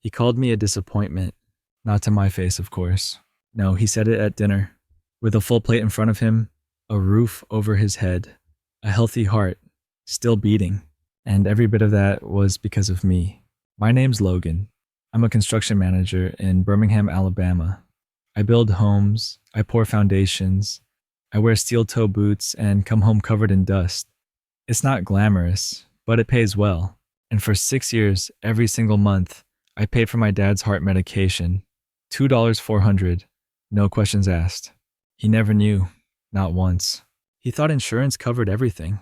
He called me a disappointment. Not to my face, of course. No, he said it at dinner. With a full plate in front of him, a roof over his head, a healthy heart, still beating. And every bit of that was because of me. My name's Logan. I'm a construction manager in Birmingham, Alabama. I build homes, I pour foundations, I wear steel-toe boots and come home covered in dust. It's not glamorous, but it pays well. And for 6 years, every single month, I paid for my dad's heart medication. $2,400, no questions asked. He never knew, not once. He thought insurance covered everything,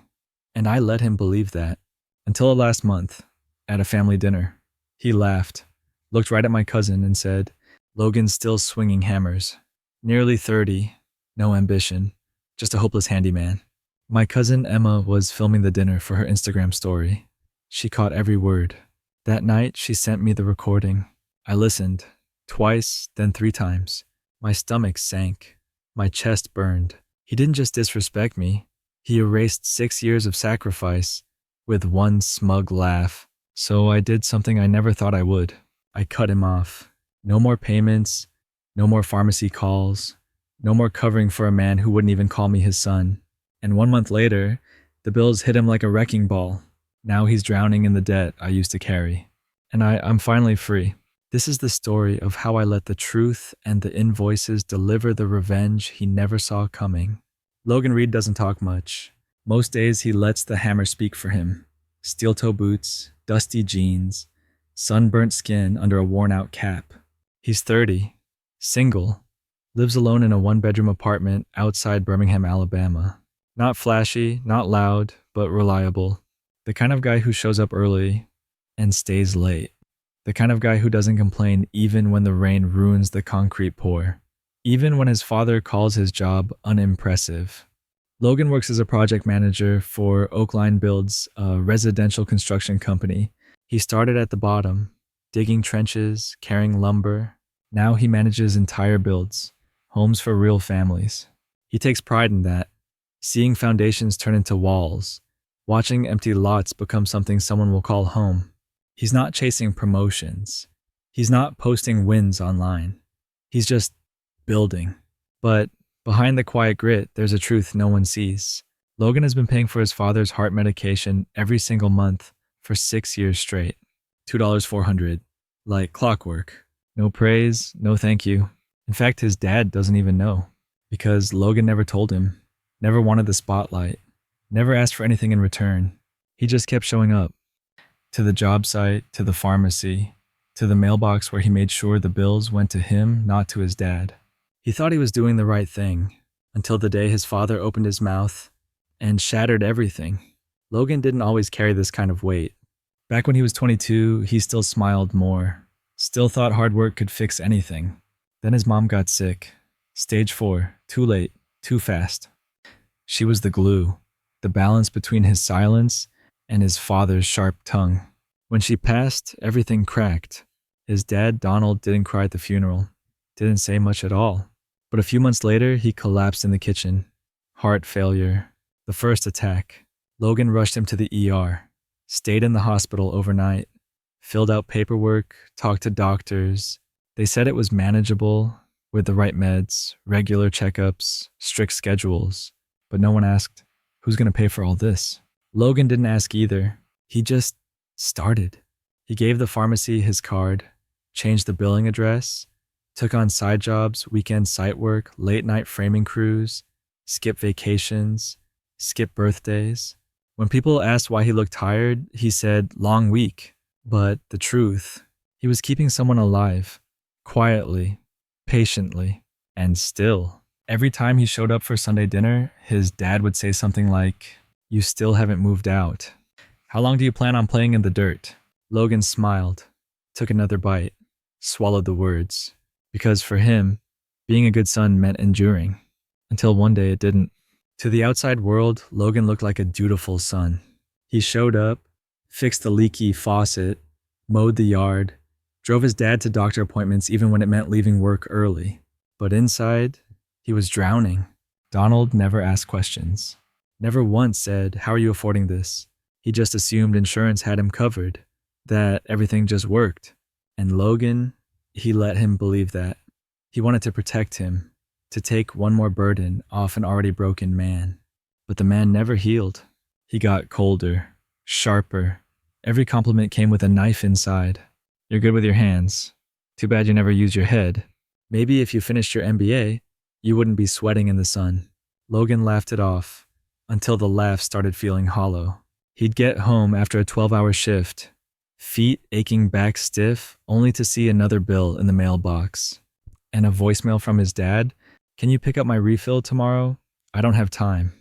and I let him believe that. Until last month, at a family dinner. He laughed, looked right at my cousin and said, "Logan's still swinging hammers. Nearly 30, no ambition, just a hopeless handyman." My cousin Emma was filming the dinner for her Instagram story. She caught every word. That night, she sent me the recording. I listened, twice, then 3 times. My stomach sank. My chest burned. He didn't just disrespect me. He erased 6 years of sacrifice with one smug laugh. So I did something I never thought I would. I cut him off. No more payments, no more pharmacy calls, no more covering for a man who wouldn't even call me his son. And 1 month later, the bills hit him like a wrecking ball. Now he's drowning in the debt I used to carry. And I'm finally free. This is the story of how I let the truth and the invoices deliver the revenge he never saw coming. Logan Reed doesn't talk much. Most days he lets the hammer speak for him. Steel-toe boots, dusty jeans, sunburnt skin under a worn-out cap. He's 30, single, lives alone in a 1-bedroom apartment outside Birmingham, Alabama. Not flashy, not loud, but reliable. The kind of guy who shows up early and stays late. The kind of guy who doesn't complain even when the rain ruins the concrete pour. Even when his father calls his job unimpressive. Logan works as a project manager for Oakline Builds, a residential construction company. He started at the bottom, digging trenches, carrying lumber. Now he manages entire builds, homes for real families. He takes pride in that, seeing foundations turn into walls, watching empty lots become something someone will call home. He's not chasing promotions. He's not posting wins online. He's just building. But behind the quiet grit, there's a truth no one sees. Logan has been paying for his father's heart medication every single month for 6 years straight. $2,400, like clockwork. No praise, no thank you. In fact, his dad doesn't even know, because Logan never told him, never wanted the spotlight, never asked for anything in return. He just kept showing up. To the job site, to the pharmacy, to the mailbox where he made sure the bills went to him, not to his dad. He thought he was doing the right thing, until the day his father opened his mouth and shattered everything. Logan didn't always carry this kind of weight. Back when he was 22, he still smiled more, still thought hard work could fix anything. Then his mom got sick. Stage 4, too late, too fast. She was the glue, the balance between his silence and his father's sharp tongue. When she passed, everything cracked. His dad, Donald, didn't cry at the funeral, didn't say much at all. But a few months later, he collapsed in the kitchen. Heart failure. The first attack. Logan rushed him to the ER, stayed in the hospital overnight, filled out paperwork, talked to doctors. They said it was manageable with the right meds, regular checkups, strict schedules. But no one asked, who's going to pay for all this? Logan didn't ask either. He just started. He gave the pharmacy his card, changed the billing address, took on side jobs, weekend site work, late night framing crews, skipped vacations, skipped birthdays. When people asked why he looked tired, he said, long week. But the truth, he was keeping someone alive, quietly, patiently, and still. Every time he showed up for Sunday dinner, his dad would say something like, "You still haven't moved out. How long do you plan on playing in the dirt?" Logan smiled, took another bite, swallowed the words. Because for him, being a good son meant enduring. Until one day it didn't. To the outside world, Logan looked like a dutiful son. He showed up, fixed the leaky faucet, mowed the yard, drove his dad to doctor appointments even when it meant leaving work early. But inside, he was drowning. Donald never asked questions. Never once said, "How are you affording this?" He just assumed insurance had him covered, that everything just worked. And Logan, he let him believe that. He wanted to protect him, to take one more burden off an already broken man. But the man never healed. He got colder, sharper. Every compliment came with a knife inside. You're good with your hands. Too bad you never used your head. Maybe if you finished your MBA, you wouldn't be sweating in the sun. Logan laughed it off until the laugh started feeling hollow. He'd get home after a 12-hour shift, feet aching, back stiff, only to see another bill in the mailbox. And a voicemail from his dad. Can you pick up my refill tomorrow? I don't have time.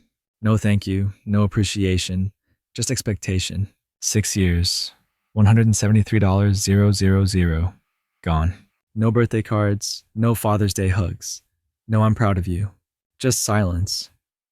No thank you, no appreciation, just expectation. 6 years, $173,000, gone. No birthday cards, no Father's Day hugs. No I'm proud of you. Just silence.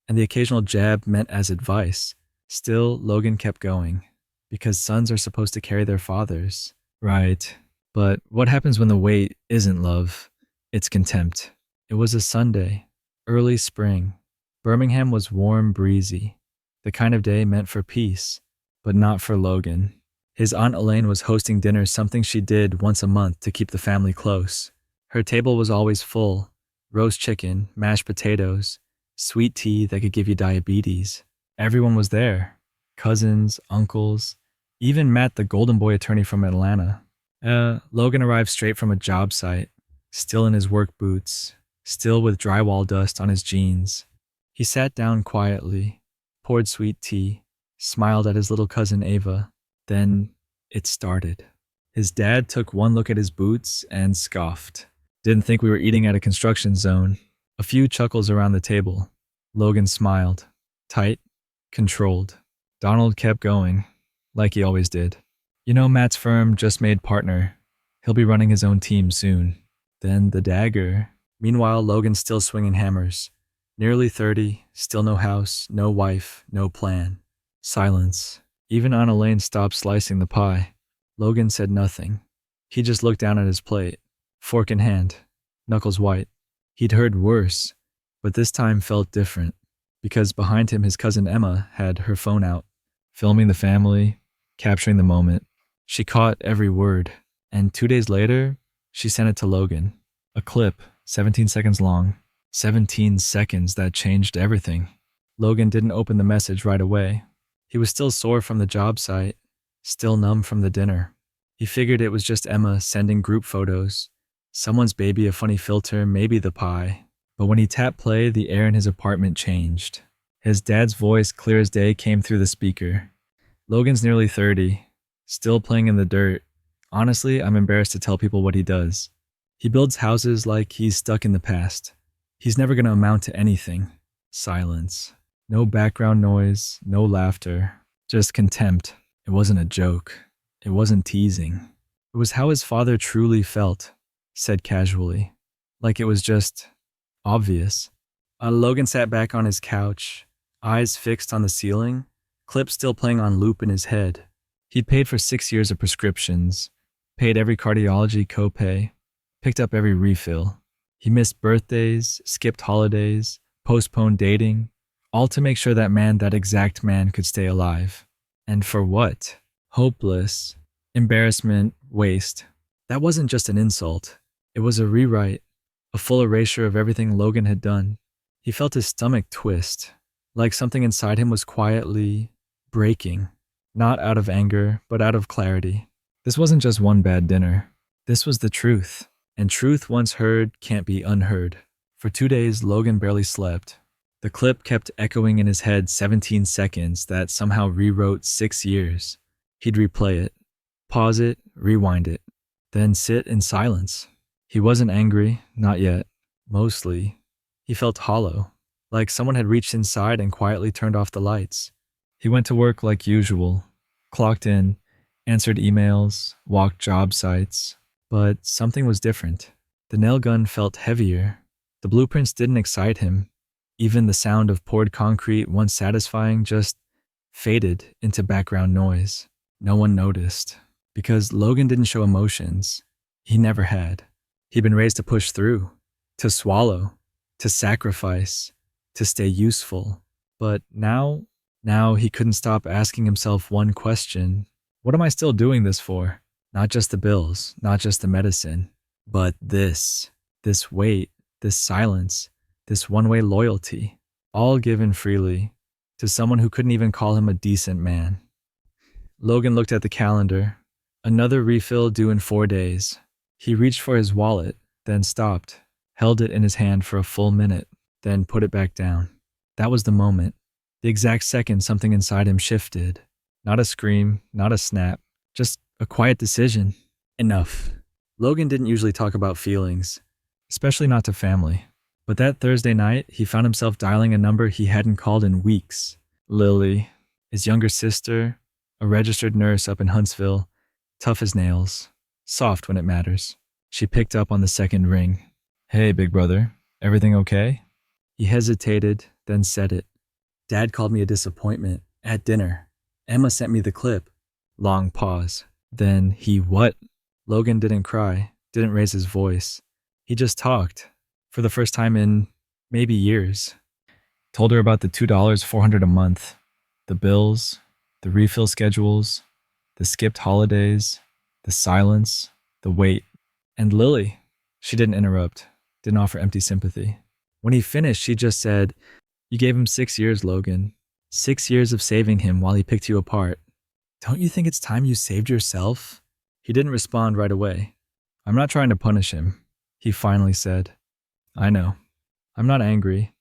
And the occasional jab meant as advice. Still, Logan kept going. Because sons are supposed to carry their fathers. Right. But what happens when the weight isn't love? It's contempt. It was a Sunday, early spring. Birmingham was warm, breezy. The kind of day meant for peace, but not for Logan. His Aunt Elaine was hosting dinner, something she did once a month to keep the family close. Her table was always full. Roast chicken, mashed potatoes, sweet tea that could give you diabetes. Everyone was there. Cousins, uncles, even Matt, the golden boy attorney from Atlanta. Logan arrived straight from a job site, still in his work boots, still with drywall dust on his jeans. He sat down quietly, poured sweet tea, smiled at his little cousin Ava. Then it started. His dad took one look at his boots and scoffed. Didn't think we were eating at a construction zone. A few chuckles around the table. Logan smiled. Tight, controlled. Donald kept going, like he always did. You know, Matt's firm just made partner. He'll be running his own team soon. Then the dagger. Meanwhile, Logan's still swinging hammers. Nearly 30, still no house, no wife, no plan. Silence. Even Aunt Elaine stopped slicing the pie. Logan said nothing. He just looked down at his plate, fork in hand, knuckles white. He'd heard worse, but this time felt different, because behind him his cousin Emma had her phone out, filming the family, capturing the moment. She caught every word, and 2 days later, she sent it to Logan. A clip, 17 seconds long. 17 seconds that changed everything. Logan didn't open the message right away. He was still sore from the job site, still numb from the dinner. He figured it was just Emma sending group photos. Someone's baby, a funny filter, maybe the pie. But when he tapped play, the air in his apartment changed. His dad's voice, clear as day, came through the speaker. Logan's nearly 30, still playing in the dirt. Honestly, I'm embarrassed to tell people what he does. He builds houses like he's stuck in the past. He's never going to amount to anything. Silence. No background noise, no laughter, just contempt. It wasn't a joke. It wasn't teasing. It was how his father truly felt, said casually, like it was just obvious. Logan sat back on his couch, eyes fixed on the ceiling, clip still playing on loop in his head. He'd paid for 6 years of prescriptions, paid every cardiology copay, picked up every refill. He missed birthdays, skipped holidays, postponed dating, all to make sure that exact man could stay alive. And for what? Hopeless, embarrassment, waste. That wasn't just an insult. It was a rewrite, a full erasure of everything Logan had done. He felt his stomach twist, like something inside him was quietly breaking, not out of anger, but out of clarity. This wasn't just one bad dinner. This was the truth. And truth once heard can't be unheard. For 2 days, Logan barely slept. The clip kept echoing in his head 17 seconds that somehow rewrote 6 years. He'd replay it, pause it, rewind it, then sit in silence. He wasn't angry, not yet. Mostly, he felt hollow, like someone had reached inside and quietly turned off the lights. He went to work like usual, clocked in, answered emails, walked job sites. But something was different. The nail gun felt heavier. The blueprints didn't excite him. Even the sound of poured concrete, once satisfying, just faded into background noise. No one noticed. Because Logan didn't show emotions. He never had. He'd been raised to push through, to swallow, to sacrifice, to stay useful. But now he couldn't stop asking himself one question. What am I still doing this for? Not just the bills, not just the medicine, but this wait, this silence, this one-way loyalty, all given freely to someone who couldn't even call him a decent man. Logan looked at the calendar. Another refill due in 4 days. He reached for his wallet, then stopped, held it in his hand for a full minute, then put it back down. That was the moment. The exact second something inside him shifted. Not a scream, not a snap, just a quiet decision. Enough. Logan didn't usually talk about feelings, especially not to family. But that Thursday night, he found himself dialing a number he hadn't called in weeks. Lily, his younger sister, a registered nurse up in Huntsville, tough as nails, soft when it matters. She picked up on the second ring. "Hey, big brother, everything okay?" He hesitated, then said it. "Dad called me a disappointment at dinner. Emma sent me the clip." Long pause. Then he what? Logan didn't cry, didn't raise his voice. He just talked, for the first time in maybe years. Told her about the $2, $400 a month, the bills, the refill schedules, the skipped holidays, the silence, the wait. And Lily, she didn't interrupt, didn't offer empty sympathy. When he finished, she just said, "You gave him 6 years, Logan. 6 years of saving him while he picked you apart. Don't you think it's time you saved yourself?" He didn't respond right away. "I'm not trying to punish him," he finally said. "I know. I'm not angry."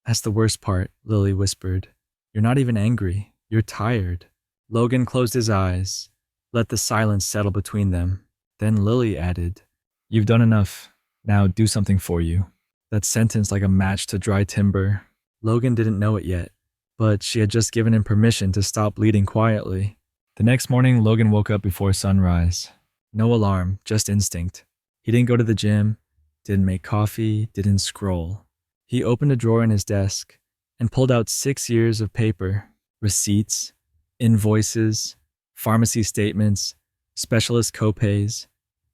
"That's the worst part," Lily whispered. "You're not even angry. You're tired." Logan closed his eyes, let the silence settle between them. Then Lily added, "You've done enough. Now do something for you." That sentence like a match to dry timber. Logan didn't know it yet, but she had just given him permission to stop bleeding quietly. The next morning, Logan woke up before sunrise. No alarm, just instinct. He didn't go to the gym, didn't make coffee, didn't scroll. He opened a drawer in his desk and pulled out 6 years of paper, receipts, invoices, pharmacy statements, specialist copays,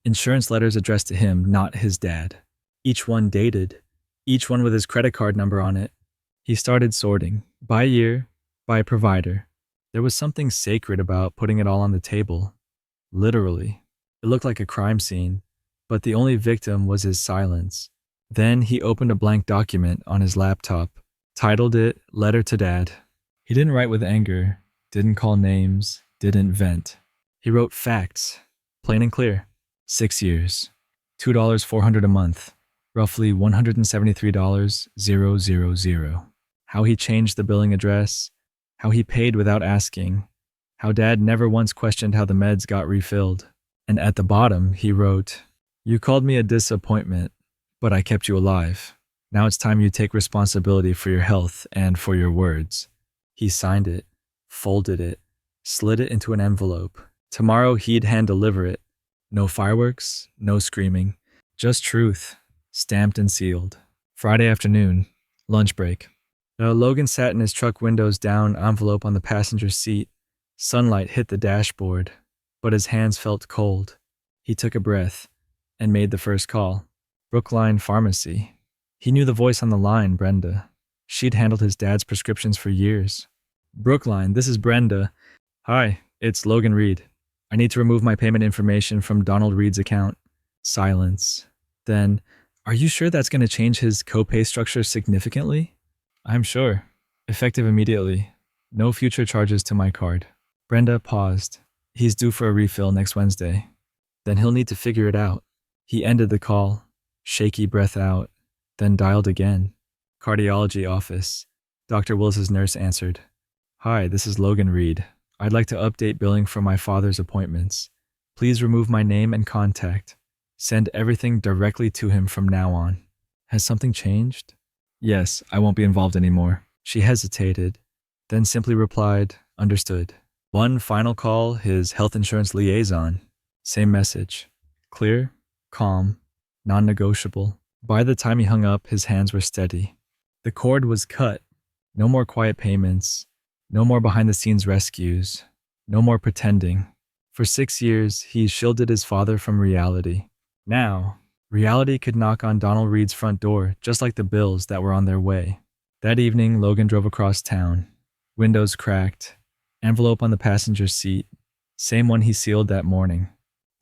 insurance letters addressed to him, not his dad. Each one dated, each one with his credit card number on it. He started sorting, by year, by provider. There was something sacred about putting it all on the table. Literally. It looked like a crime scene, but the only victim was his silence. Then he opened a blank document on his laptop, titled it Letter to Dad. He didn't write with anger, didn't call names, didn't vent. He wrote facts, plain and clear. 6 years, $2, $400 a month, roughly $173,000. How he changed the billing address, how he paid without asking, how Dad never once questioned how the meds got refilled. And at the bottom, he wrote, "You called me a disappointment, but I kept you alive. Now it's time you take responsibility for your health and for your words." He signed it, folded it, slid it into an envelope. Tomorrow he'd hand-deliver it. No fireworks, no screaming, just truth, stamped and sealed. Friday afternoon, lunch break. Logan sat in his truck windows down, envelope on the passenger seat. Sunlight hit the dashboard, but his hands felt cold. He took a breath and made the first call. Brookline Pharmacy. He knew the voice on the line, Brenda. She'd handled his dad's prescriptions for years. "Brookline, this is Brenda. Hi, it's Logan Reed. I need to remove my payment information from Donald Reed's account." Silence. Then, "Are you sure that's going to change his copay structure significantly?" "I'm sure. Effective immediately. No future charges to my card." Brenda paused. "He's due for a refill next Wednesday. Then he'll need to figure it out." He ended the call, shaky breath out, then dialed again. "Cardiology office." Dr. Willis's nurse answered. "Hi, this is Logan Reed. I'd like to update billing for my father's appointments. Please remove my name and contact. Send everything directly to him from now on." "Has something changed?" "Yes, I won't be involved anymore." She hesitated, then simply replied, "Understood." One final call, his health insurance liaison. Same message. Clear, calm, non-negotiable. By the time he hung up, his hands were steady. The cord was cut. No more quiet payments. No more behind-the-scenes rescues. No more pretending. For 6 years, he shielded his father from reality. Now, reality could knock on Donald Reed's front door, just like the bills that were on their way. That evening, Logan drove across town. Windows cracked. Envelope on the passenger seat. Same one he sealed that morning.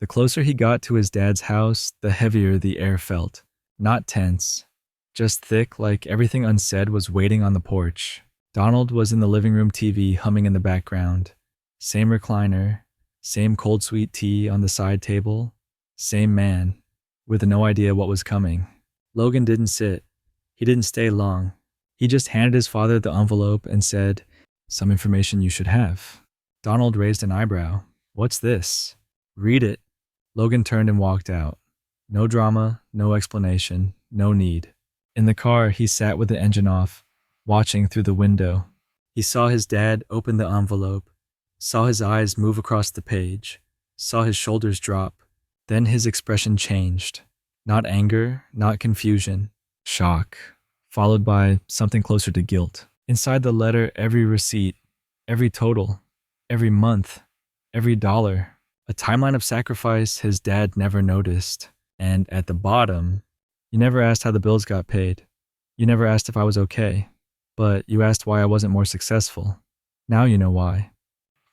The closer he got to his dad's house, the heavier the air felt. Not tense, just thick, like everything unsaid was waiting on the porch. Donald was in the living room TV humming in the background. Same recliner, same cold sweet tea on the side table, same man, with no idea what was coming. Logan didn't sit. He didn't stay long. He just handed his father the envelope and said, "Some information you should have." Donald raised an eyebrow. "What's this?" "Read it." Logan turned and walked out. No drama, no explanation, no need. In the car, he sat with the engine off, watching through the window. He saw his dad open the envelope, saw his eyes move across the page, saw his shoulders drop. Then his expression changed. Not anger, not confusion, shock, followed by something closer to guilt. Inside the letter, every receipt, every total, every month, every dollar, a timeline of sacrifice his dad never noticed. And at the bottom, "You never asked how the bills got paid. You never asked if I was okay. But you asked why I wasn't more successful. Now you know why.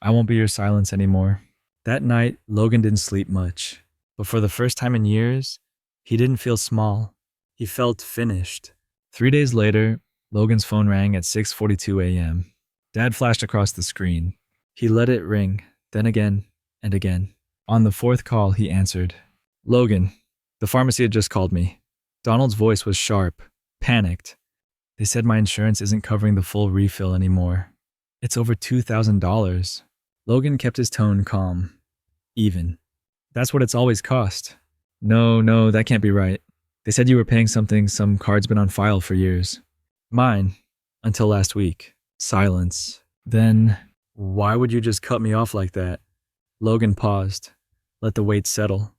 I won't be your silence anymore." That night, Logan didn't sleep much. But for the first time in years, he didn't feel small. He felt finished. 3 days later, Logan's phone rang at 6:42 a.m. Dad flashed across the screen. He let it ring, then again and again. On the fourth call, he answered. "Logan, the pharmacy had just called me." Donald's voice was sharp, panicked. "They said my insurance isn't covering the full refill anymore. It's over $2,000. Logan kept his tone calm. "Even. That's what it's always cost." No, that can't be right. They said you were paying something some card's been on file for years." "Mine. Until last week." Silence. Then, "Why would you just cut me off like that?" Logan paused. Let the weight settle.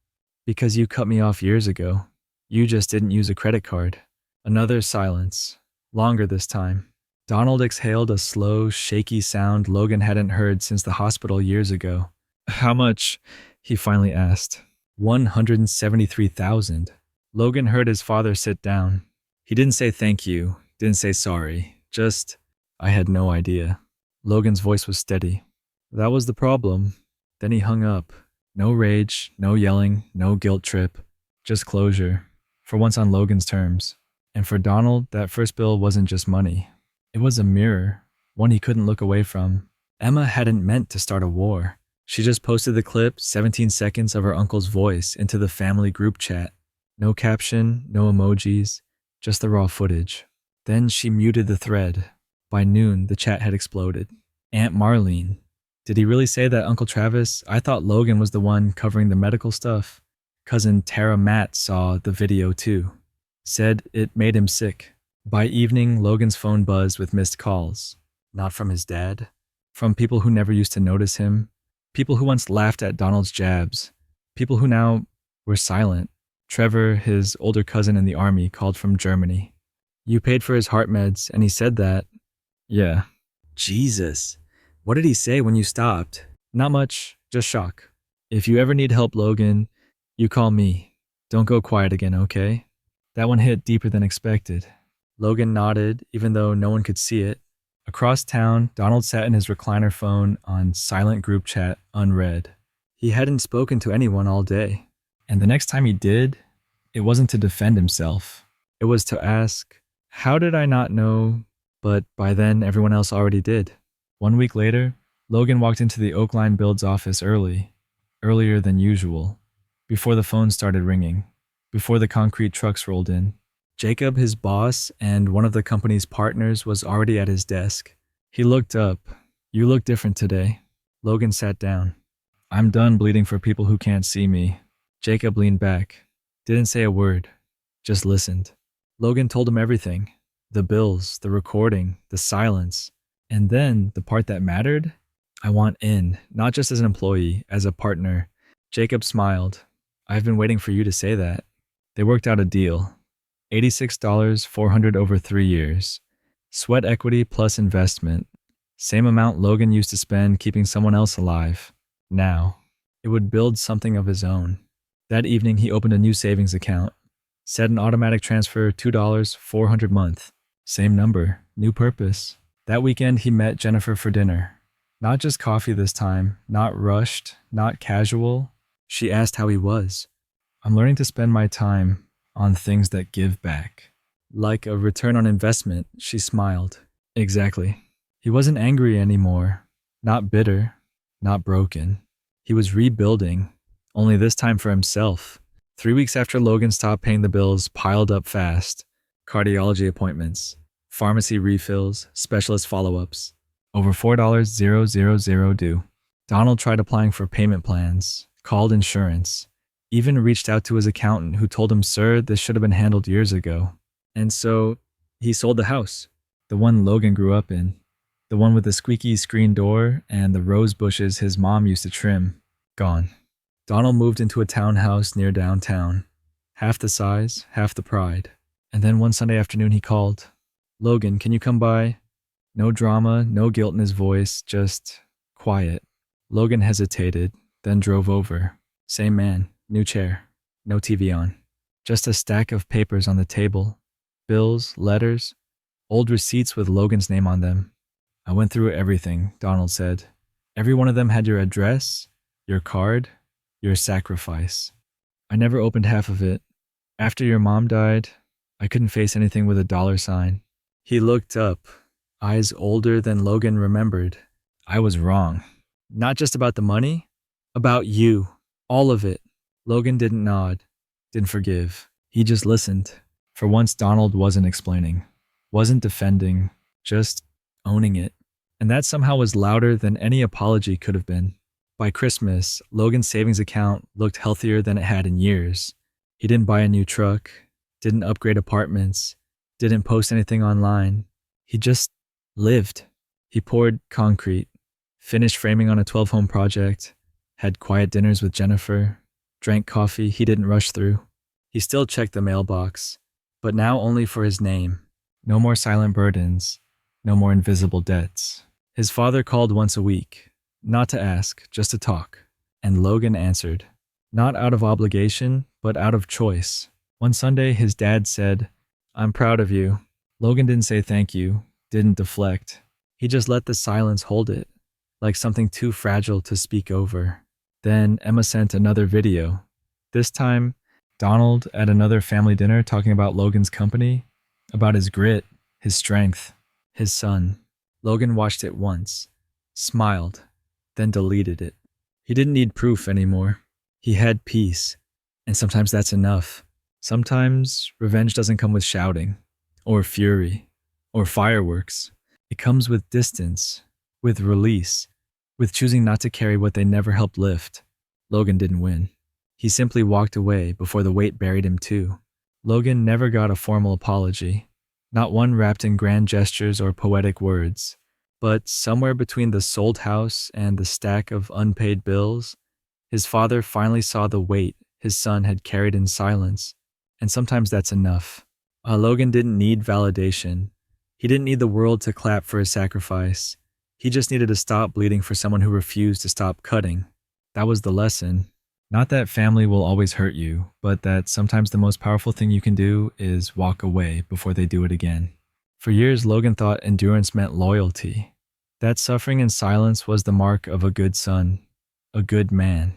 "Because you cut me off years ago. You just didn't use a credit card." Another silence. Longer this time. Donald exhaled a slow, shaky sound Logan hadn't heard since the hospital years ago. "How much?" he finally asked. $173,000. Logan heard his father sit down. He didn't say thank you, didn't say sorry, just, "I had no idea." Logan's voice was steady. "That was the problem." Then he hung up. No rage, no yelling, no guilt trip, just closure, for once on Logan's terms. And for Donald, that first bill wasn't just money. It was a mirror, one he couldn't look away from. Emma hadn't meant to start a war. She just posted the clip, 17 seconds of her uncle's voice, into the family group chat. No caption, no emojis, just the raw footage. Then she muted the thread. By noon, the chat had exploded. "Aunt Marlene. Did he really say that, Uncle Travis? I thought Logan was the one covering the medical stuff." Cousin Tara Matt saw the video too. Said it made him sick. By evening, Logan's phone buzzed with missed calls. Not from his dad. From people who never used to notice him. People who once laughed at Donald's jabs. People who now were silent. Trevor, his older cousin in the army, called from Germany. "You paid for his heart meds, and he said that." "Yeah." "Jesus. What did he say when you stopped?" "Not much, just shock. If you ever need help, Logan, you call me. Don't go quiet again, okay?" That one hit deeper than expected. Logan nodded, even though no one could see it. Across town, Donald sat in his recliner phone on silent group chat, unread. He hadn't spoken to anyone all day. And the next time he did, it wasn't to defend himself. It was to ask, "How did I not know?" But by then, everyone else already did. 1 week later, Logan walked into the Oakline Build's office earlier than usual, before the phone started ringing, before the concrete trucks rolled in. Jacob, his boss, and one of the company's partners was already at his desk. He looked up. "You look different today." Logan sat down. "I'm done bleeding for people who can't see me." Jacob leaned back. Didn't say a word. Just listened. Logan told him everything. The bills, the recording, the silence. And then, the part that mattered? "I want in, not just as an employee, as a partner." Jacob smiled. "I've been waiting for you to say that." They worked out a deal. $86, $400 over 3 years. Sweat equity plus investment. Same amount Logan used to spend keeping someone else alive. Now, it would build something of his own. That evening, he opened a new savings account. Set an automatic transfer, $2, $400 month. Same number, new purpose. That weekend, he met Jennifer for dinner. Not just coffee this time, not rushed, not casual, She asked how he was. I'm learning to spend my time on things that give back. Like a return on investment, she smiled. Exactly. He wasn't angry anymore. Not bitter. Not broken. He was rebuilding, only this time for himself. 3 weeks after Logan stopped paying the bills piled up fast. Cardiology appointments, pharmacy refills, specialist follow-ups. Over $4,000 due. Donald tried applying for payment plans, called insurance, even reached out to his accountant who told him, "Sir, this should have been handled years ago." And so he sold the house, the one Logan grew up in, the one with the squeaky screen door and the rose bushes his mom used to trim. Gone. Donald moved into a townhouse near downtown. Half the size, half the pride. And then one Sunday afternoon he called. "Logan, can you come by?" No drama, no guilt in his voice, just quiet. Logan hesitated, then drove over. Same man, new chair, no TV on. Just a stack of papers on the table. Bills, letters, old receipts with Logan's name on them. "I went through everything," Donald said. "Every one of them had your address, your card, your sacrifice. I never opened half of it. After your mom died, I couldn't face anything with a dollar sign." He looked up, eyes older than Logan remembered. "I was wrong. Not just about the money, about you. All of it." Logan didn't nod, didn't forgive. He just listened. For once, Donald wasn't explaining, wasn't defending, just owning it. And that somehow was louder than any apology could have been. By Christmas, Logan's savings account looked healthier than it had in years. He didn't buy a new truck, didn't upgrade apartments, didn't post anything online. He just lived. He poured concrete, finished framing on a 12-home project, had quiet dinners with Jennifer, drank coffee he didn't rush through. He still checked the mailbox, but now only for his name. No more silent burdens, no more invisible debts. His father called once a week, not to ask, just to talk. And Logan answered, not out of obligation, but out of choice. One Sunday, his dad said, "I'm proud of you." Logan didn't say thank you, didn't deflect. He just let the silence hold it, like something too fragile to speak over. Then Emma sent another video. This time, Donald at another family dinner talking about Logan's company, about his grit, his strength, his son. Logan watched it once, smiled, then deleted it. He didn't need proof anymore. He had peace, and sometimes that's enough. Sometimes revenge doesn't come with shouting, or fury, or fireworks. It comes with distance, with release, with choosing not to carry what they never helped lift. Logan didn't win. He simply walked away before the weight buried him too. Logan never got a formal apology, not one wrapped in grand gestures or poetic words. But somewhere between the sold house and the stack of unpaid bills, his father finally saw the weight his son had carried in silence. And sometimes that's enough. Logan didn't need validation. He didn't need the world to clap for his sacrifice. He just needed to stop bleeding for someone who refused to stop cutting. That was the lesson. Not that family will always hurt you, but that sometimes the most powerful thing you can do is walk away before they do it again. For years, Logan thought endurance meant loyalty. That suffering in silence was the mark of a good son, a good man.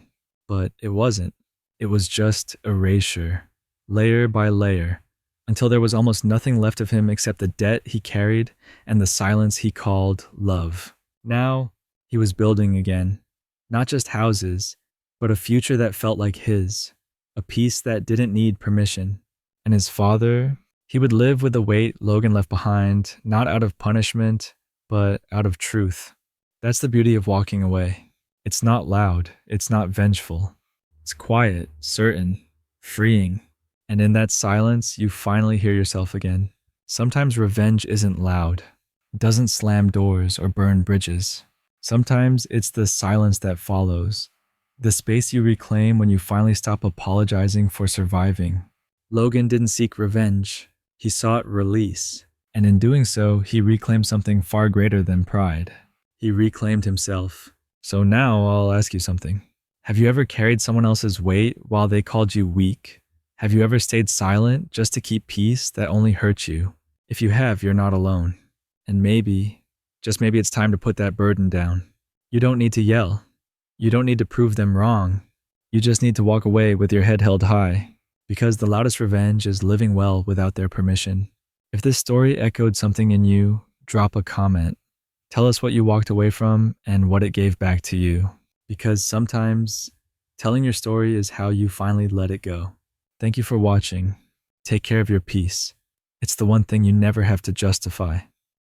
But it wasn't. It was just erasure, layer by layer, until there was almost nothing left of him except the debt he carried and the silence he called love. Now, he was building again. Not just houses, but a future that felt like his, a peace that didn't need permission. And his father, he would live with the weight Logan left behind, not out of punishment, but out of truth. That's the beauty of walking away. It's not loud, it's not vengeful. It's quiet, certain, freeing. And in that silence, you finally hear yourself again. Sometimes revenge isn't loud. It doesn't slam doors or burn bridges. Sometimes it's the silence that follows. The space you reclaim when you finally stop apologizing for surviving. Logan didn't seek revenge. He sought release. And in doing so, he reclaimed something far greater than pride. He reclaimed himself. So now I'll ask you something. Have you ever carried someone else's weight while they called you weak? Have you ever stayed silent just to keep peace that only hurt you? If you have, you're not alone. And maybe, just maybe it's time to put that burden down. You don't need to yell. You don't need to prove them wrong. You just need to walk away with your head held high, because the loudest revenge is living well without their permission. If this story echoed something in you, drop a comment. Tell us what you walked away from and what it gave back to you, because sometimes telling your story is how you finally let it go. Thank you for watching. Take care of your peace. It's the one thing you never have to justify.